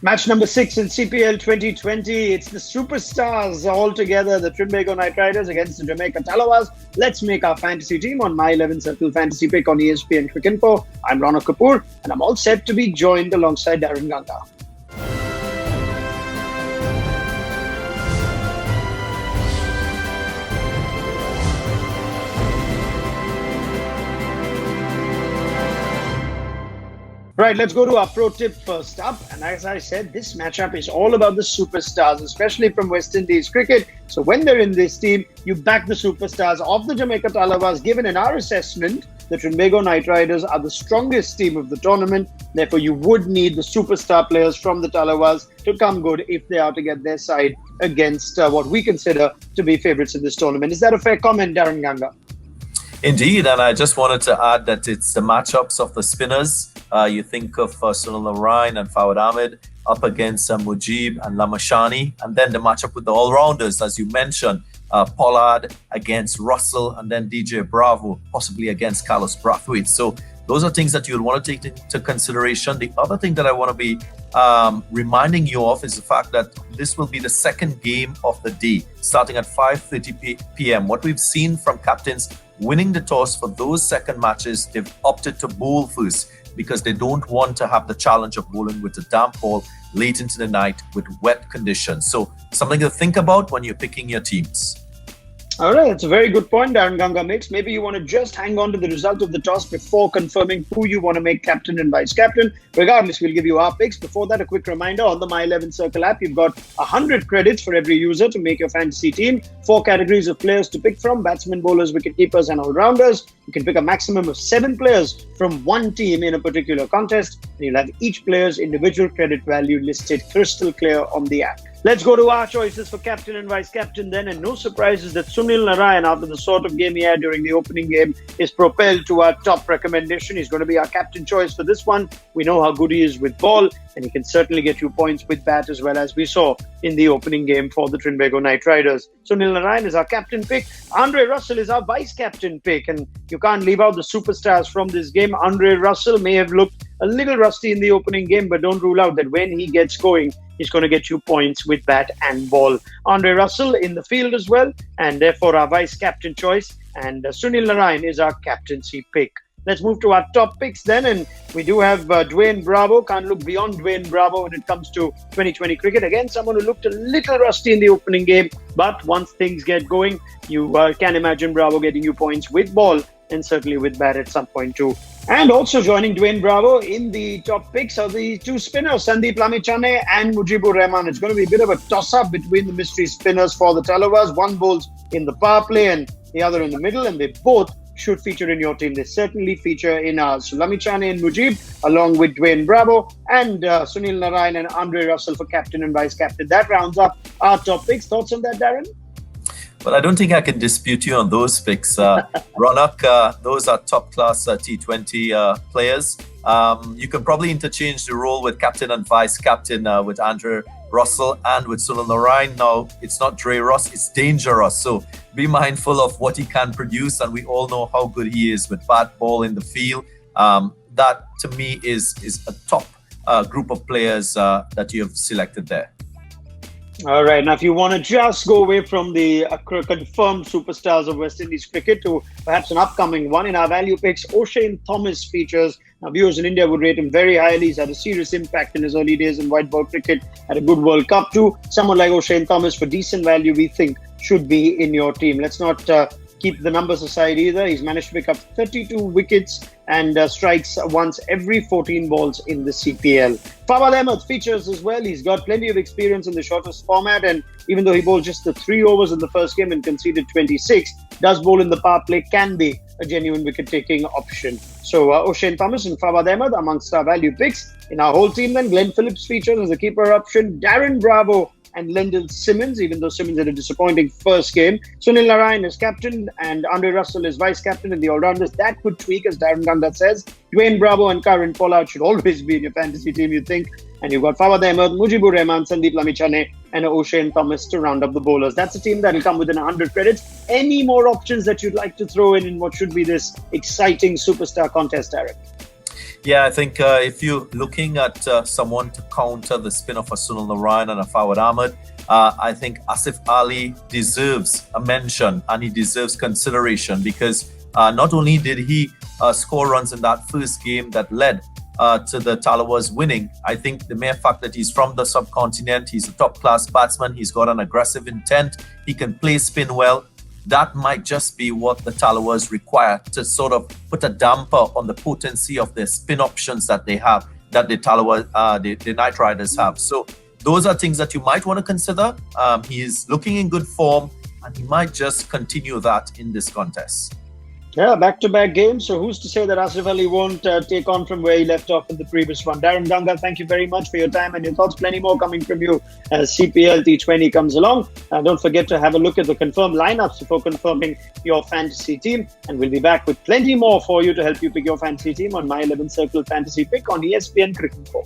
Match number 6 in CPL 2020. It's the superstars all together, the Trinbago Knight Riders against the Jamaica Tallawahs. Let's make our fantasy team on My 11 Circle Fantasy Pick on ESPN Cricinfo. I'm Ronak Kapoor, and I'm all set to be joined alongside Darren Ganga. Right, let's go to our pro tip first up. And as I said, this matchup is all about the superstars, especially from West Indies cricket. So when they're in this team, you back the superstars of the Jamaica Tallawahs. Given in our assessment, the Trinbago Knight Riders are the strongest team of the tournament. Therefore, you would need the superstar players from the Tallawahs to come good if they are to get their side against what we consider to be favourites in this tournament. Is that a fair comment, Darren Ganga? Indeed, and I just wanted to add that it's the matchups of the spinners. You think of Sunil Narine and Fawad Ahmed up against Mujib and Lamashani, and then the matchup with the all-rounders, as you mentioned, Pollard against Russell, and then DJ Bravo possibly against Carlos Brathwaite. So those are things that you'll want to take into consideration. The other thing that I want to be reminding you of is the fact that this will be the second game of the day, starting at 5:30 p.m. What we've seen from captains winning the toss for those second matches, they've opted to bowl first because they don't want to have the challenge of bowling with a damp ball late into the night with wet conditions. So something to think about when you're picking your teams. All right, that's a very good point Darren Ganga makes. Maybe you want to just hang on to the result of the toss before confirming who you want to make captain and vice captain. Regardless, we'll give you our picks. Before that, a quick reminder on the My 11 Circle app, you've got 100 credits for every user to make your fantasy team. 4 categories of players to pick from: batsmen, bowlers, wicket keepers, and all-rounders. You can pick a maximum of 7 players from one team in a particular contest, and you'll have each player's individual credit value listed crystal clear on the app. Let's go to our choices for captain and vice captain then, and no surprises that Sunil Narine, after the sort of game he had during the opening game, is propelled to our top recommendation. He's going to be our captain choice for this one. We know how good he is with ball, and he can certainly get you points with bat as well, as we saw in the opening game for the Trinbago Knight Riders. Sunil Narine is our captain pick. Andre Russell is our vice captain pick, and you can't leave out the superstars from this game. Andre Russell may have looked a little rusty in the opening game, but don't rule out that when he gets going, he's going to get you points with bat and ball. Andre Russell in the field as well, and therefore our vice captain choice. And Sunil Narine is our captaincy pick. Let's move to our top picks then, and we do have Dwayne Bravo. Can't look beyond Dwayne Bravo when it comes to 2020 cricket. Again, someone who looked a little rusty in the opening game, but once things get going, you can imagine Bravo getting you points with ball and certainly with bat at some point too. And also joining Dwayne Bravo in the top picks are the 2 spinners, Sandeep Lamichhane and Mujibur Rahman. It's going to be a bit of a toss-up between the mystery spinners for the Tallawahs. One bowls in the power play and the other in the middle, and they both should feature in your team. They certainly feature in ours. So Lamichhane and Mujib, along with Dwayne Bravo, and Sunil Narine and Andre Russell for captain and vice captain. That rounds up our top picks. Thoughts on that, Darren? Well, I don't think I can dispute you on those picks. Ronak, those are top-class T20 players. You can probably interchange the role with captain and vice-captain with Andre Russell and with Sunil Narine. Now, it's not Dre Russ, it's Dangerous. So be mindful of what he can produce, and we all know how good he is with bat, ball in the field. That, to me, is a top group of players that you have selected there. All right. Now, if you want to just go away from the confirmed superstars of West Indies cricket to perhaps an upcoming one, in our value picks, O'Shane Thomas features. Now, viewers in India would rate him very highly. He's had a serious impact in his early days in white ball cricket, had a good World Cup too. Someone like O'Shane Thomas, for decent value, we think should be in your team. Let's not keep the numbers aside either. He's managed to pick up 32 wickets and strikes once every 14 balls in the CPL. Fawad Ahmed features as well. He's got plenty of experience in the shortest format, and even though he bowled just the 3 overs in the first game and conceded 26, does bowl in the power play, can be a genuine wicket-taking option. So O'Shane Thomas and Fawad Ahmed amongst our value picks. In our whole team then, Glenn Phillips features as a keeper option. Darren Bravo and Lendl Simmons, even though Simmons had a disappointing first game. Sunil Narine is captain and Andre Russell is vice-captain in the all-rounders. That could tweak, as Darren Ganga says. Dwayne Bravo and Karen Pollard should always be in your fantasy team, you think. And you've got Fawad Ahmed, Mujibur Rahman, Sandeep Lamichhane, and O'Shane Thomas to round up the bowlers. That's a team that will come within 100 credits. Any more options that you'd like to throw in what should be this exciting superstar contest, Eric? Yeah, I think if you're looking at someone to counter the spin of a Sunil Narayan and a Fawad Ahmed, I think Asif Ali deserves a mention and he deserves consideration because not only did he score runs in that first game that led to the Tallawahs winning, I think the mere fact that he's from the subcontinent, he's a top-class batsman, he's got an aggressive intent, he can play spin well. That might just be what the Tallawahs require to sort of put a damper on the potency of the spin options that they have, that the the Knight Riders have. So those are things that you might want to consider. He is looking in good form and he might just continue that in this contest. Yeah, back-to-back games. So who's to say that Asif Ali won't take on from where he left off in the previous one? Darren Ganga, thank you very much for your time and your thoughts. Plenty more coming from you as CPL T20 comes along. Don't forget to have a look at the confirmed lineups before confirming your fantasy team. And we'll be back with plenty more for you to help you pick your fantasy team on My 11 Circle Fantasy Pick on ESPN Cricket 4.